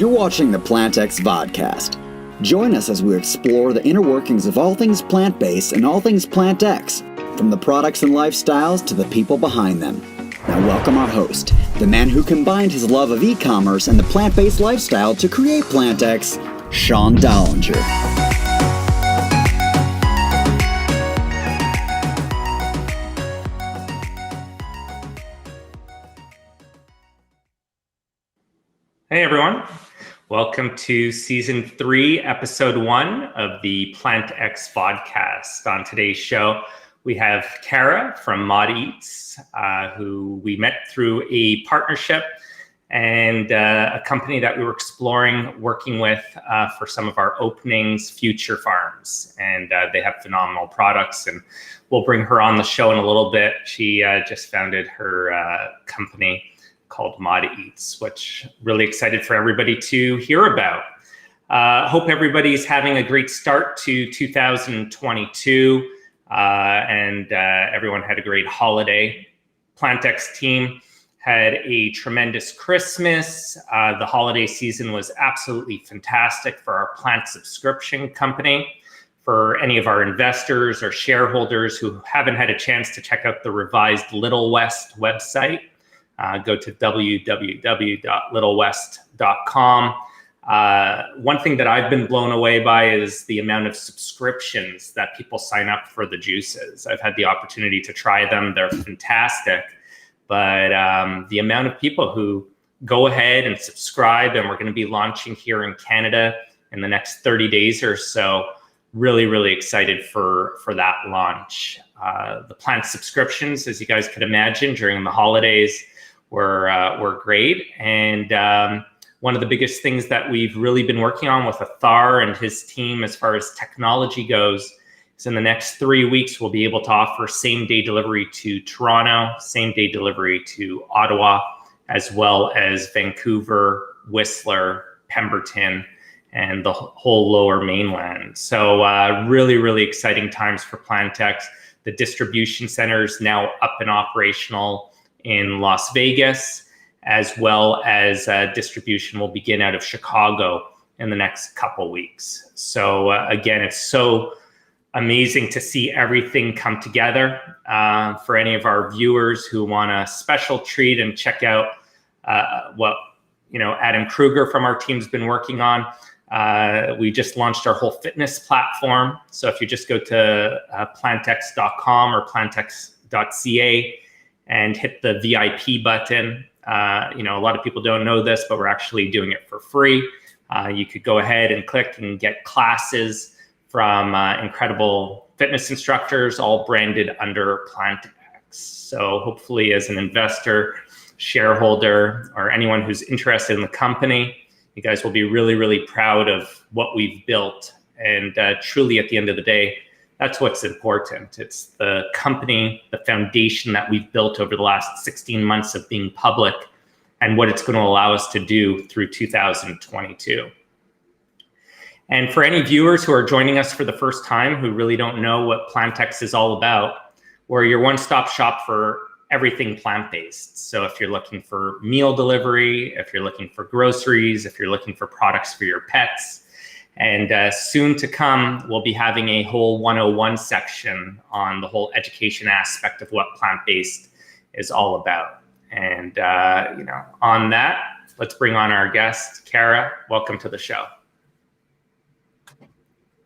You're watching the PlantX vodcast. Join us as we explore the inner workings of all things plant-based and all things PlantX, from the products and lifestyles to the people behind them. Now welcome our host, the man who combined his love of e-commerce and the plant-based lifestyle to create PlantX, Sean Dollinger. Hey everyone, welcome to Season 3, Episode 1 of the PlantX podcast. On today's show, we have Cara from Mod Eats, who we met through a partnership and a company that we were exploring working with for some of our openings, future farms. And they have phenomenal products, and we'll bring her on the show in a little bit. She just founded her company called Mod Eats, which really excited for everybody to hear about. Hope everybody's having a great start to 2022 and everyone had a great holiday. PlantX team had a tremendous Christmas. The holiday season was absolutely fantastic for our plant subscription company. For any of our investors or shareholders who haven't had a chance to check out the revised Little West website, go to www.littlewest.com. One thing that I've been blown away by is the amount of subscriptions that people sign up for the juices. I've had the opportunity to try them. They're fantastic. But the amount of people who go ahead and subscribe, and we're going to be launching here in Canada in the next 30 days or so, really, really excited for that launch. The plant subscriptions, as you guys could imagine, during the holidays, were great. And one of the biggest things that we've really been working on with Athar and his team as far as technology goes is in the next 3 weeks, we'll be able to offer same-day delivery to Toronto, same-day delivery to Ottawa, as well as Vancouver, Whistler, Pemberton, and the whole lower mainland. So really, really exciting times for PlantX. The distribution center is now up and operational in Las Vegas, as well as distribution will begin out of Chicago in the next couple weeks. So again, it's so amazing to see everything come together. For any of our viewers who want a special treat and check out what Adam Kruger from our team's been working on, we just launched our whole fitness platform. So if you just go to plantx.com or plantx.ca and hit the VIP button, a lot of people don't know this, but we're actually doing it for free. You could go ahead and click and get classes from incredible fitness instructors, all branded under PlantX. So hopefully as an investor, shareholder, or anyone who's interested in the company, you guys will be really, really proud of what we've built. And truly at the end of the day, that's what's important. It's the company, the foundation that we've built over the last 16 months of being public and what it's going to allow us to do through 2022. And for any viewers who are joining us for the first time who really don't know what PlantX is all about, we're your one-stop shop for everything plant-based. So if you're looking for meal delivery, if you're looking for groceries, if you're looking for products for your pets, and soon to come, we'll be having a whole 101 section on the whole education aspect of what plant-based is all about. And, on that, let's bring on our guest, Cara. Welcome to the show.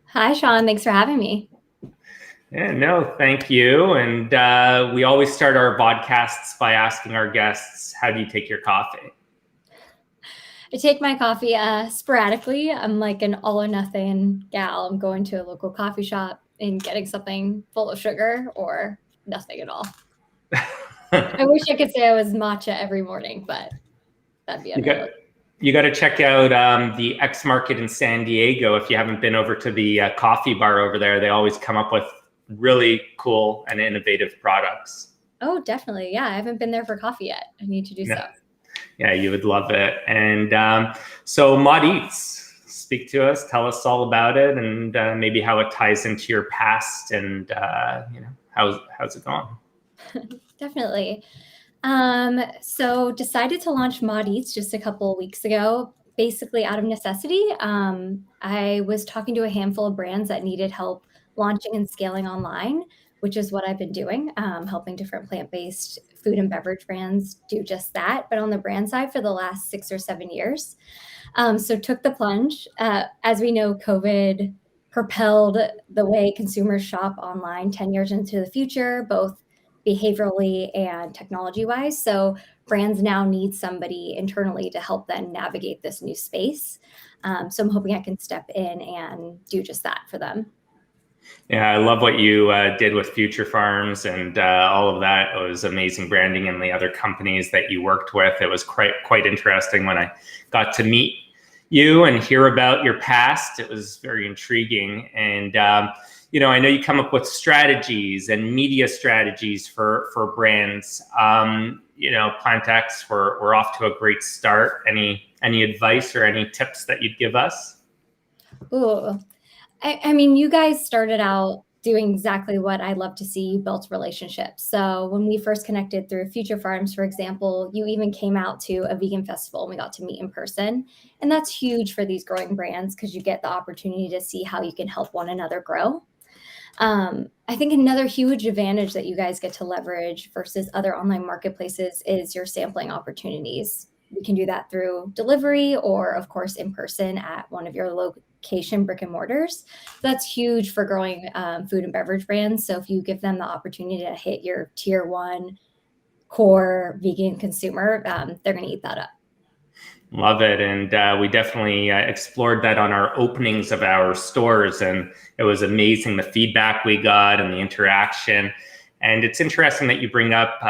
Hi, Sean. Thanks for having me. Yeah, no, thank you. And we always start our podcasts by asking our guests, how do you take your coffee? I take my coffee sporadically. I'm like an all or nothing gal. I'm going to a local coffee shop and getting something full of sugar or nothing at all. I wish I could say I was matcha every morning, but that'd be unreal. You got to check out the X Market in San Diego. If you haven't been over to the coffee bar over there, they always come up with really cool and innovative products. Oh, definitely. Yeah, I haven't been there for coffee yet. I need to do so. Yeah, you would love it. And so Mod Eats, speak to us, tell us all about it, and maybe how it ties into your past, and how's it going? Definitely. So decided to launch Mod Eats just a couple of weeks ago. basically out of necessity. I was talking to a handful of brands that needed help launching and scaling online, which is what I've been doing, helping different plant-based food and beverage brands do just that, but on the brand side for the last 6 or 7 years. So took the plunge. As we know, COVID propelled the way consumers shop online 10 years into the future, both behaviorally and technology-wise. So brands now need somebody internally to help them navigate this new space. So I'm hoping I can step in and do just that for them. Yeah, I love what you did with Future Farms and all of that. It was amazing branding and the other companies that you worked with. It was quite interesting when I got to meet you and hear about your past. It was very intriguing. And, I know you come up with strategies and media strategies for brands. PlantX, we're off to a great start. Any advice or any tips that you'd give us? Ooh. I mean, you guys started out doing exactly what I love to see. You built relationships. So when we first connected through Future Farms, for example, you even came out to a vegan festival and we got to meet in person. And that's huge for these growing brands because you get the opportunity to see how you can help one another grow. I think another huge advantage that you guys get to leverage versus other online marketplaces is your sampling opportunities. We can do that through delivery or, of course, in person at one of your location brick and mortars. That's huge for growing food and beverage brands. So if you give them the opportunity to hit your tier 1 core vegan consumer, they're going to eat that up. Love it. And we definitely explored that on our openings of our stores. And it was amazing the feedback we got and the interaction. And it's interesting that you bring up,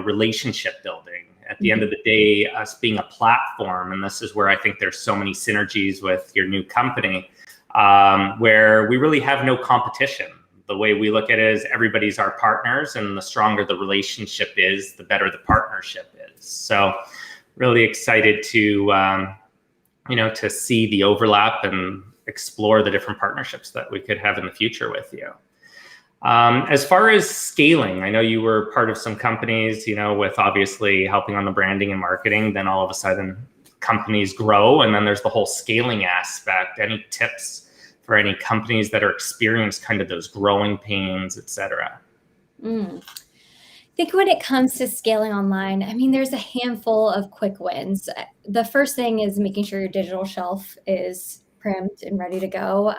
relationship building. At the end of the day, us being a platform, and this is where I think there's so many synergies with your new company, where we really have no competition. The way we look at it is everybody's our partners, and the stronger the relationship is, the better the partnership is. So really excited to, to see the overlap and explore the different partnerships that we could have in the future with you. As far as scaling, I know you were part of some companies, with obviously helping on the branding and marketing, then all of a sudden companies grow and then there's the whole scaling aspect. Any tips for any companies that are experiencing kind of those growing pains, et cetera? I think when it comes to scaling online, I mean, there's a handful of quick wins. The first thing is making sure your digital shelf is primed and ready to go.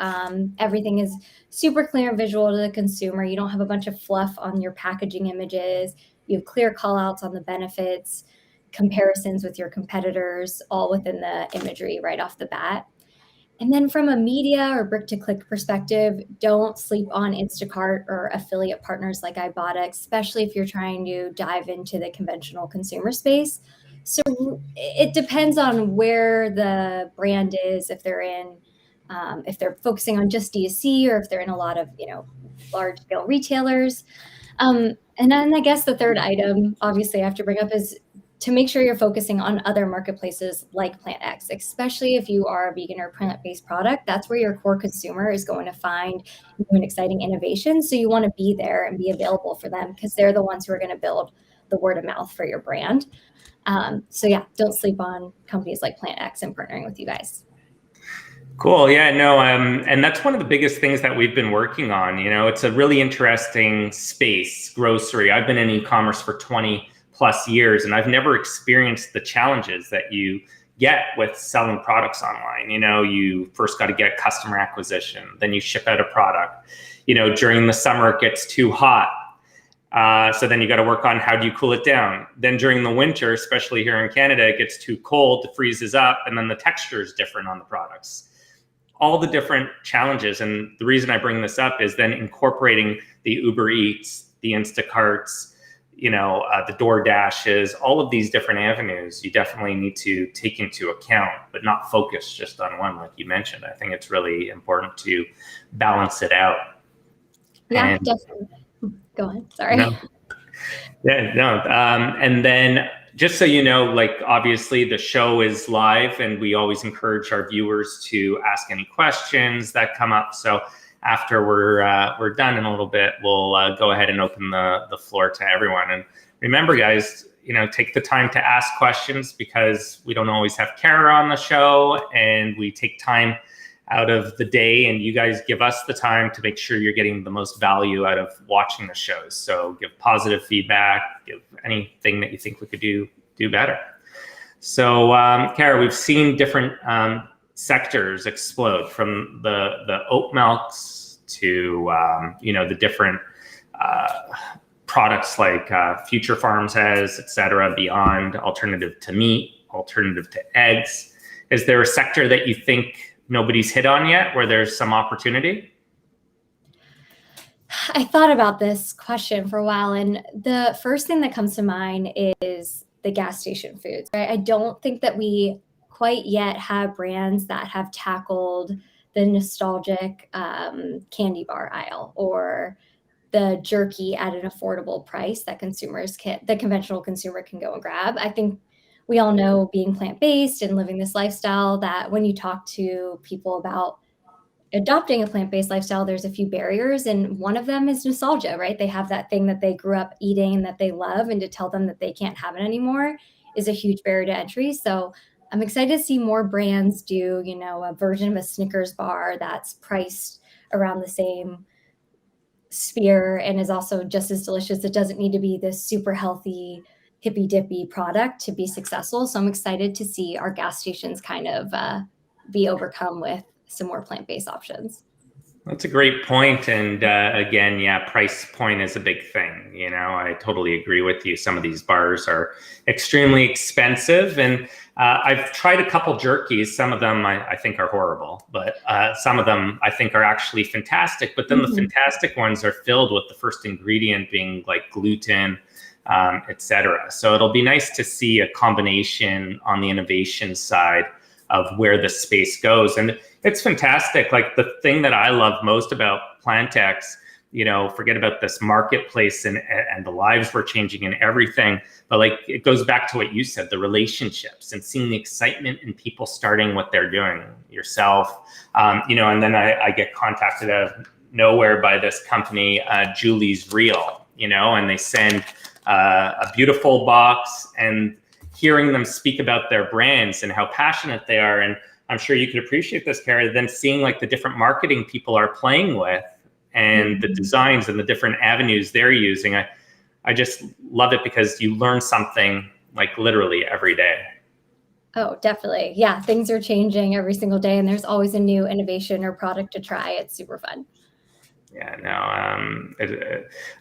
Everything is super clear and visual to the consumer. You don't have a bunch of fluff on your packaging images. You have clear call outs on the benefits, comparisons with your competitors, all within the imagery right off the bat. And then from a media or brick to click perspective, don't sleep on Instacart or affiliate partners like Ibotta, especially if you're trying to dive into the conventional consumer space. So it depends on where the brand is, if they're focusing on just D2C or if they're in a lot of, large scale retailers. And then I guess the third item, obviously I have to bring up is to make sure you're focusing on other marketplaces like PlantX, especially if you are a vegan or plant-based product. That's where your core consumer is going to find new and exciting innovation. So you want to be there and be available for them because they're the ones who are going to build the word of mouth for your brand. So yeah, don't sleep on companies like PlantX and partnering with you guys. Cool. Yeah, no. And that's one of the biggest things that we've been working on. It's a really interesting space, grocery. I've been in e-commerce for 20 plus years, and I've never experienced the challenges that you get with selling products online. You first got to get customer acquisition, then you ship out a product. During the summer, it gets too hot. So then you got to work on how do you cool it down. Then during the winter, especially here in Canada, it gets too cold, it freezes up, and then the texture is different on the products. All the different challenges. And the reason I bring this up is then incorporating the Uber Eats, the Instacarts, the DoorDashes, all of these different avenues you definitely need to take into account, but not focus just on one, like you mentioned. I think it's really important to balance it out. Yeah, definitely. Go on. Sorry. No. Yeah, no. And then just so you know, obviously the show is live and we always encourage our viewers to ask any questions that come up. So after we're done in a little bit, we'll go ahead and open the floor to everyone. And remember, guys, take the time to ask questions, because we don't always have Cara on the show, and we take time out of the day, and you guys give us the time to make sure you're getting the most value out of watching the shows. So give positive feedback, give anything that you think we could do better. So Cara, we've seen different sectors explode, from the oat milks to the different products like Future Farms has, et cetera, beyond, alternative to meat, alternative to eggs. Is there a sector that you think nobody's hit on yet, where there's some opportunity? I thought about this question for a while, and the first thing that comes to mind is the gas station foods, right? I don't think that we quite yet have brands that have tackled the nostalgic candy bar aisle, or the jerky at an affordable price that the conventional consumer can go and grab. I think we all know, being plant-based and living this lifestyle, that when you talk to people about adopting a plant-based lifestyle, there's a few barriers, and one of them is nostalgia, right? They have that thing that they grew up eating and that they love, and to tell them that they can't have it anymore is a huge barrier to entry. So I'm excited to see more brands do, a version of a Snickers bar that's priced around the same sphere and is also just as delicious. It doesn't need to be this super healthy, hippy dippy product to be successful. So I'm excited to see our gas stations kind of be overcome with some more plant-based options. That's a great point. And again, price point is a big thing. I totally agree with you. Some of these bars are extremely expensive, and I've tried a couple jerkies. Some of them I think are horrible, but some of them I think are actually fantastic. But then the fantastic ones are filled with the first ingredient being like gluten, et cetera. So it'll be nice to see a combination on the innovation side of where the space goes. And it's fantastic. Like, the thing that I love most about PlantX, forget about this marketplace and the lives we're changing and everything, but like, it goes back to what you said, the relationships and seeing the excitement in people starting what they're doing, yourself, and then I get contacted out of nowhere by this company, Julie's Real, and they send a beautiful box, and hearing them speak about their brands and how passionate they are. And I'm sure you could appreciate this, Cara, then seeing like the different marketing people are playing with, and the designs and the different avenues they're using. I just love it, because you learn something like literally every day. Oh, definitely. Yeah, things are changing every single day, and there's always a new innovation or product to try. It's super fun. Yeah, no,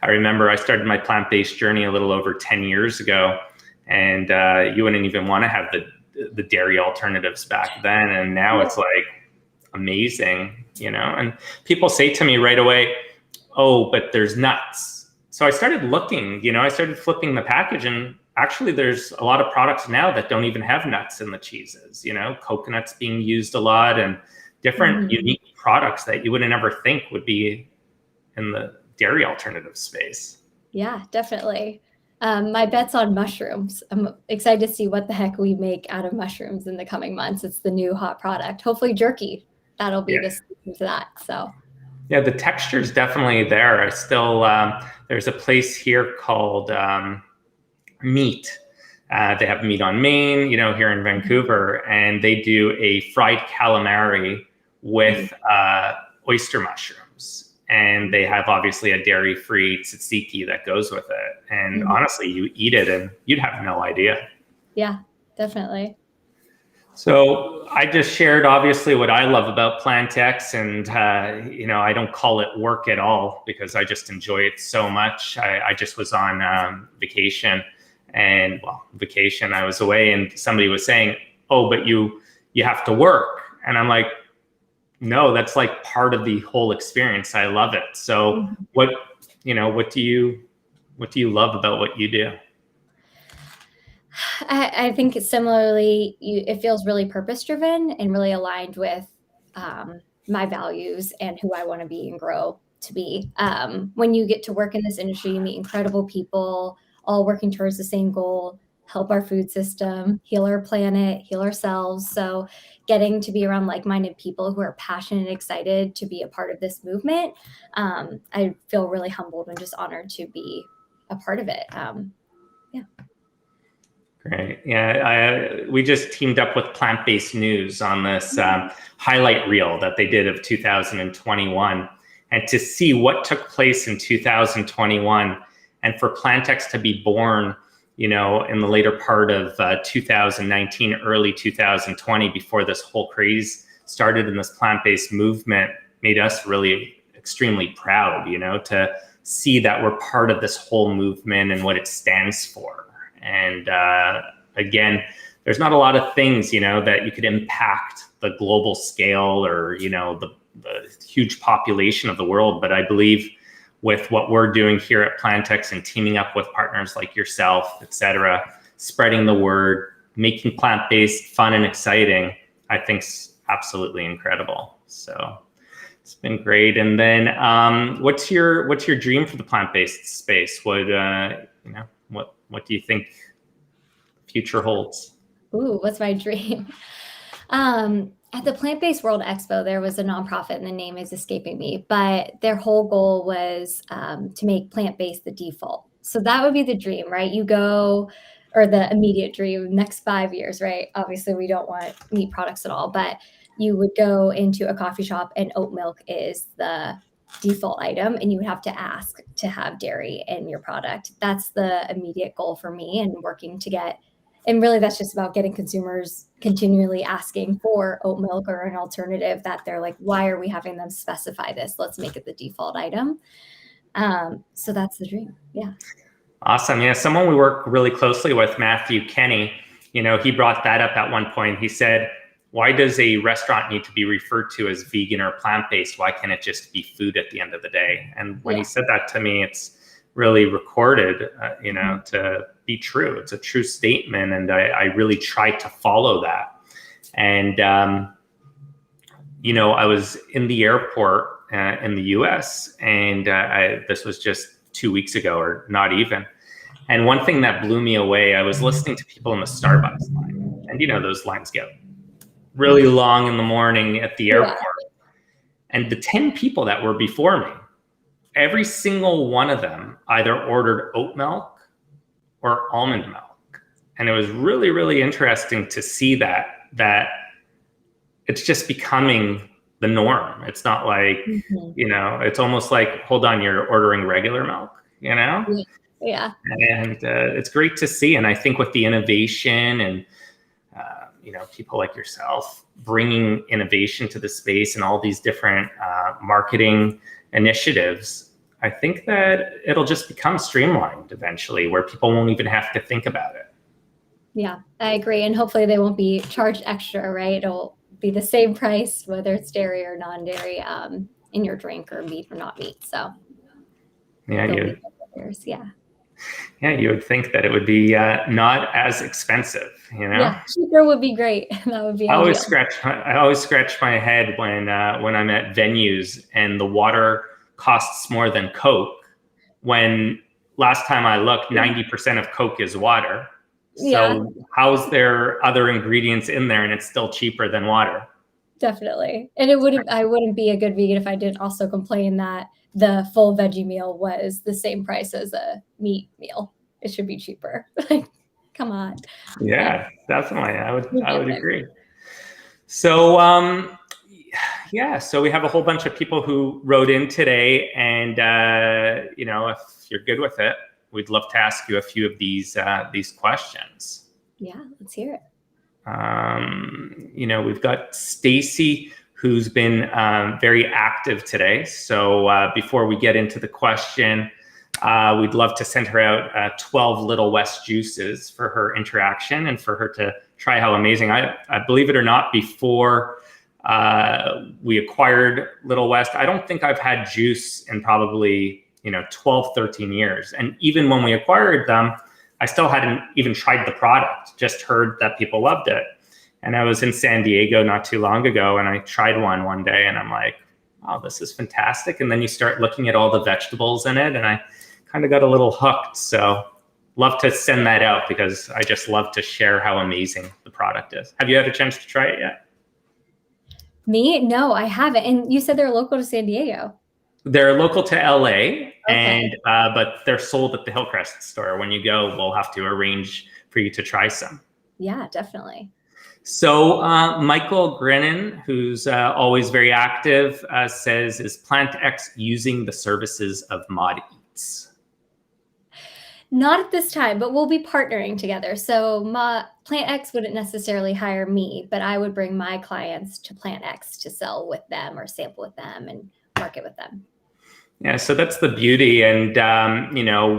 I remember I started my plant-based journey a little over 10 years ago, and you wouldn't even want to have the dairy alternatives back then. And now it's like amazing, and people say to me right away, oh, but there's nuts. So I started looking, I started flipping the package, and actually there's a lot of products now that don't even have nuts in the cheeses, coconuts being used a lot, and different unique products that you wouldn't ever think would be in the dairy alternative space. Yeah, definitely. My bet's on mushrooms. I'm excited to see what the heck we make out of mushrooms in the coming months. It's the new hot product. Hopefully jerky. That'll be the solution to that. So yeah, the texture is definitely there. I still, there's a place here called Meat. They have Meat on Main, here in Vancouver, and they do a fried calamari with oyster mushrooms. And they have obviously a dairy-free tzatziki that goes with it. And honestly, you eat it and you'd have no idea. Yeah, definitely. So I just shared obviously what I love about PlantX, and I don't call it work at all, because I just enjoy it so much. I just was on vacation, and I was away, and somebody was saying, oh, but you have to work. And I'm like, no, that's like part of the whole experience. I love it. So what do you love about what you do? I think similarly, it feels really purpose driven and really aligned with my values and who I want to be and grow to be. When you get to work in this industry, you meet incredible people, all working towards the same goal: help our food system, heal our planet, heal ourselves. So getting to be around like-minded people who are passionate and excited to be a part of this movement, I feel really humbled and just honored to be a part of it. Yeah. Right. Yeah. We just teamed up with Plant-Based News on this highlight reel that they did of 2021. And to see what took place in 2021 and for PlantX to be born, in the later part of 2019, early 2020, before this whole craze started in this plant-based movement, made us really extremely proud, to see that we're part of this whole movement and what it stands for. And again, there's not a lot of things, that you could impact the global scale or, the huge population of the world. But I believe with what we're doing here at PlantX and teaming up with partners like yourself, et cetera, spreading the word, making plant-based fun and exciting, I think's absolutely incredible. So it's been great. And then what's your dream for the plant-based space? What do you think the future holds? Ooh, what's my dream? At the Plant-Based World Expo, there was a nonprofit, and the name is escaping me, but their whole goal was to make plant-based the default. So that would be the dream, right? You go, or the immediate dream, next 5 years, right? Obviously, we don't want meat products at all, but you would go into a coffee shop and oat milk is the default item, and you would have to ask to have dairy in your product. That's the immediate goal for me, and working to get, and really that's just about getting consumers continually asking for oat milk or an alternative that they're like, why are we having them specify this? Let's make it the default item. So that's the dream. Yeah. Awesome. Yeah. Someone we work really closely with, Matthew Kenny, he brought that up at one point. He said, why does a restaurant need to be referred to as vegan or plant-based? Why can't it just be food at the end of the day? And when he said that to me, it's really recorded, to be true. It's a true statement. And I really tried to follow that. And, I was in the airport in the US, and this was just 2 weeks ago, or not even. And one thing that blew me away, I was listening to people in the Starbucks line, and those lines get really long in the morning at the airport. And the 10 people that were before me, every single one of them either ordered oat milk or almond milk. And it was really, really interesting to see that it's just becoming the norm. It's not like, it's almost like, hold on, you're ordering regular milk, Yeah. And it's great to see. And I think with the innovation and, people like yourself bringing innovation to the space and all these different marketing initiatives, I think that it'll just become streamlined eventually, where people won't even have to think about it. Yeah, I agree. And hopefully they won't be charged extra, right? It'll be the same price, whether it's dairy or non-dairy, in your drink, or meat or not meat. So yeah, yeah, you would think that it would be not as expensive, Yeah, cheaper would be great. That would be I always ideal. scratch my head when I'm at venues and the water costs more than Coke, when last time I looked, 90% of Coke is water. So how's there other ingredients in there and it's still cheaper than water? Definitely. And I wouldn't be a good vegan if I didn't also complain that the full veggie meal was the same price as a meat meal. It should be cheaper. Like, come on. Yeah, definitely. I would agree. So, so we have a whole bunch of people who wrote in today, and if you're good with it, we'd love to ask you a few of these questions. Yeah, let's hear it. We've got Stacy, who's been very active today. So before we get into the question, we'd love to send her out 12 Little West juices for her interaction and for her to try how amazing. I believe it or not, before we acquired Little West, I don't think I've had juice in probably 12, 13 years. And even when we acquired them, I still hadn't even tried the product, just heard that people loved it. And I was in San Diego not too long ago, and I tried one day, and I'm like, wow, this is fantastic. And then you start looking at all the vegetables in it, and I kind of got a little hooked. So love to send that out, because I just love to share how amazing the product is. Have you had a chance to try it yet? Me? No, I haven't. And you said they're local to San Diego. They're local to LA, and but they're sold at the Hillcrest store. When you go, we'll have to arrange for you to try some. Yeah, definitely. So Michael Grennan, who's always very active, says, is PlantX using the services of Mod Eats? Not at this time, but we'll be partnering together. So PlantX wouldn't necessarily hire me, but I would bring my clients to PlantX to sell with them or sample with them and market with them. Yeah, so that's the beauty, and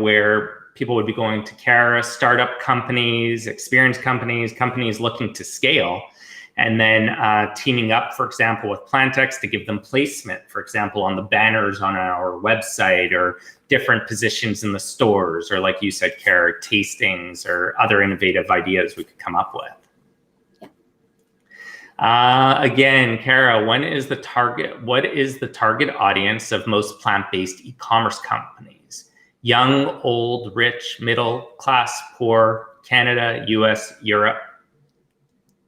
where people would be going to Cara, startup companies, experienced companies, companies looking to scale, and then teaming up, for example, with PlantX to give them placement, for example, on the banners on our website or different positions in the stores, or like you said, Cara, tastings or other innovative ideas we could come up with. Again, Cara, what is the target audience of most plant-based e-commerce companies? Young, old, rich, middle class, poor, Canada, US, Europe?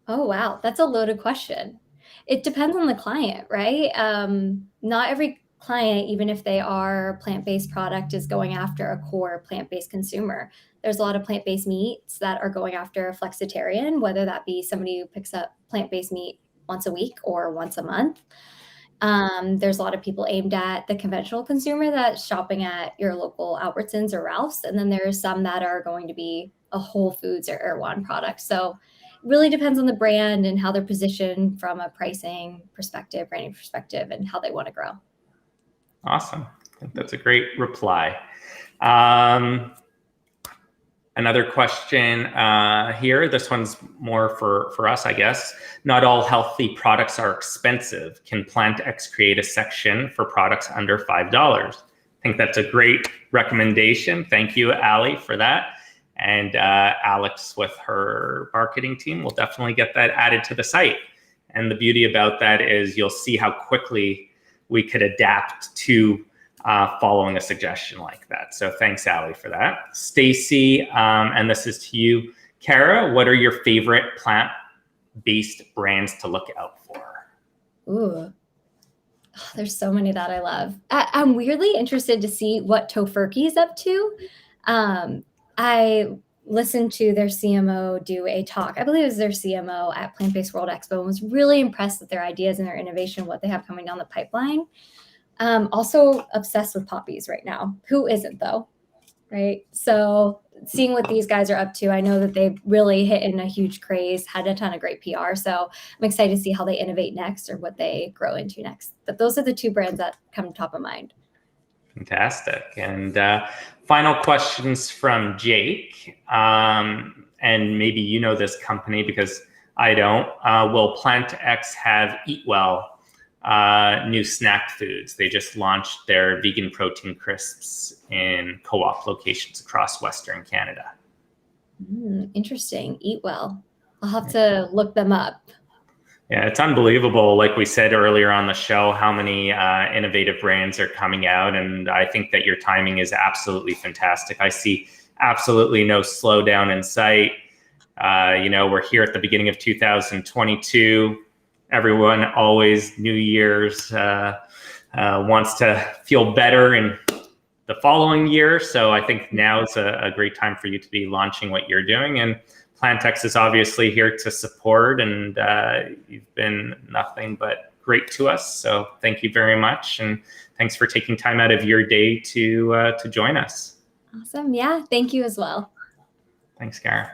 Oh, wow. That's a loaded question. It depends on the client, right? Not every client, even if they are plant-based product, is going after a core plant-based consumer. There's a lot of plant-based meats that are going after a flexitarian, whether that be somebody who picks up plant-based meat once a week or once a month. There's a lot of people aimed at the conventional consumer that's shopping at your local Albertsons or Ralph's. And then there's some that are going to be a Whole Foods or Erewhon product. So it really depends on the brand and how they're positioned from a pricing perspective, branding perspective, and how they want to grow. Awesome. I think that's a great reply. Another question here. This one's more for us, I guess. Not all healthy products are expensive. Can PlantX create a section for products under $5? I think that's a great recommendation. Thank you, Ali, for that. And Alex with her marketing team will definitely get that added to the site. And the beauty about that is you'll see how quickly we could adapt to following a suggestion like that. So thanks, Ali, for that. Stacy, and this is to you, Cara, what are your favorite plant-based brands to look out for? Ooh, there's so many that I love. I'm weirdly interested to see what Tofurky is up to. I listened to their CMO do a talk. I believe it was their CMO at Plant-Based World Expo, and was really impressed with their ideas and their innovation, what they have coming down the pipeline. Also obsessed with poppies right now. Who isn't, though? Right? So seeing what these guys are up to, I know that they've really hit in a huge craze, had a ton of great PR. So I'm excited to see how they innovate next or what they grow into next. But those are the two brands that come top of mind. Fantastic. And final questions from Jake. And maybe you know this company because I don't. Will PlantX have eatwell new snack foods? They just launched their vegan protein crisps in co-op locations across Western Canada. Interesting. eatwell. I'll have to look them up. Yeah, it's unbelievable. Like we said earlier on the show, how many innovative brands are coming out. And I think that your timing is absolutely fantastic. I see absolutely no slowdown in sight. We're here at the beginning of 2022. Everyone always, New Year's, wants to feel better in the following year. So I think now is a great time for you to be launching what you're doing. And PlantX is obviously here to support, and you've been nothing but great to us. So thank you very much. And thanks for taking time out of your day to join us. Awesome. Yeah, thank you as well. Thanks, Cara.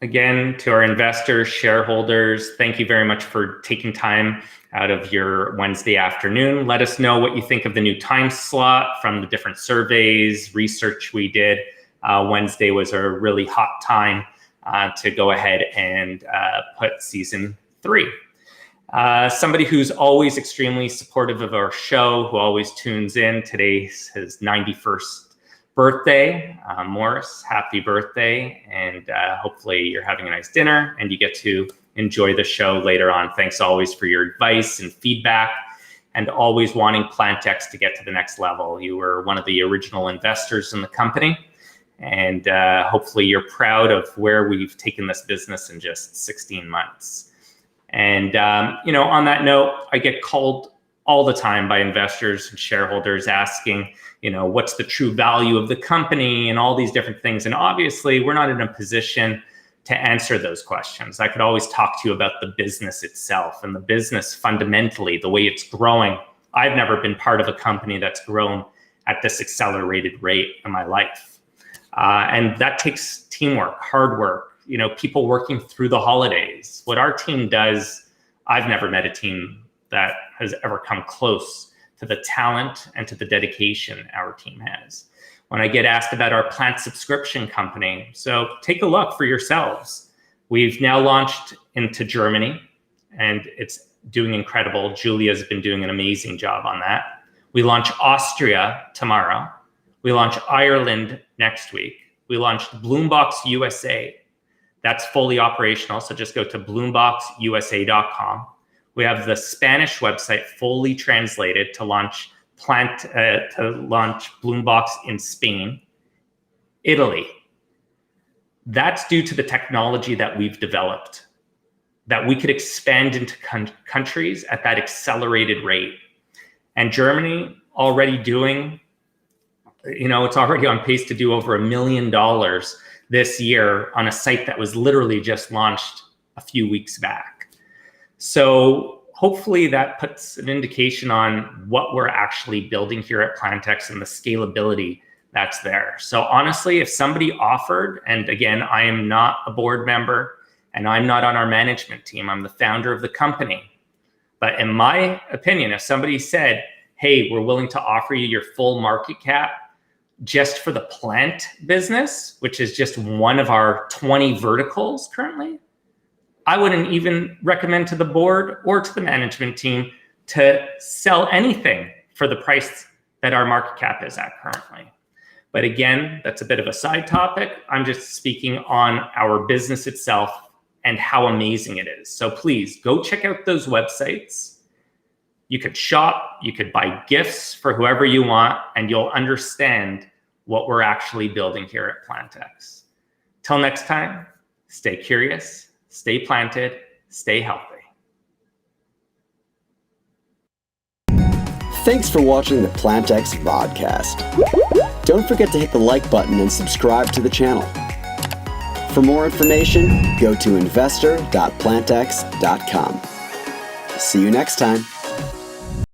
Again, to our investors, shareholders, thank you very much for taking time out of your Wednesday afternoon. Let us know what you think of the new time slot from the different surveys, research we did. Wednesday was a really hot time to go ahead and put season 3. Somebody who's always extremely supportive of our show, who always tunes in. Today's his 91st birthday. Morris, happy birthday. And hopefully you're having a nice dinner and you get to enjoy the show later on. Thanks always for your advice and feedback, and always wanting PlantX to get to the next level. You were one of the original investors in the company. And hopefully you're proud of where we've taken this business in just 16 months. And, on that note, I get called all the time by investors and shareholders asking, what's the true value of the company and all these different things. And obviously, we're not in a position to answer those questions. I could always talk to you about the business itself and the business fundamentally, the way it's growing. I've never been part of a company that's grown at this accelerated rate in my life. And that takes teamwork, hard work, people working through the holidays. What our team does, I've never met a team that has ever come close to the talent and to the dedication our team has. When I get asked about our plant subscription company, so take a look for yourselves. We've now launched into Germany, and it's doing incredible. Julia's been doing an amazing job on that. We launch Austria tomorrow. We launch Ireland next week. We launched Bloombox USA. That's fully operational, so just go to bloomboxusa.com. We have the Spanish website fully translated to launch Bloombox in Spain. Italy. That's due to the technology that we've developed, that we could expand into countries at that accelerated rate. And Germany already doing, it's already on pace to do over $1 million this year on a site that was literally just launched a few weeks back. So hopefully that puts an indication on what we're actually building here at PlantX and the scalability that's there. So honestly, if somebody offered, and again, I am not a board member and I'm not on our management team, I'm the founder of the company. But in my opinion, if somebody said, hey, we're willing to offer you your full market cap just for the plant business, which is just one of our 20 verticals currently, I wouldn't even recommend to the board or to the management team to sell anything for the price that our market cap is at currently. But again, that's a bit of a side topic. I'm just speaking on our business itself and how amazing it is. So please go check out those websites. You could shop, you could buy gifts for whoever you want, and you'll understand what we're actually building here at PlantX. Till next time, stay curious, stay planted, stay healthy. Thanks for watching the PlantX Vodcast. Don't forget to hit the like button and subscribe to the channel. For more information, go to investor.plantx.com. See you next time.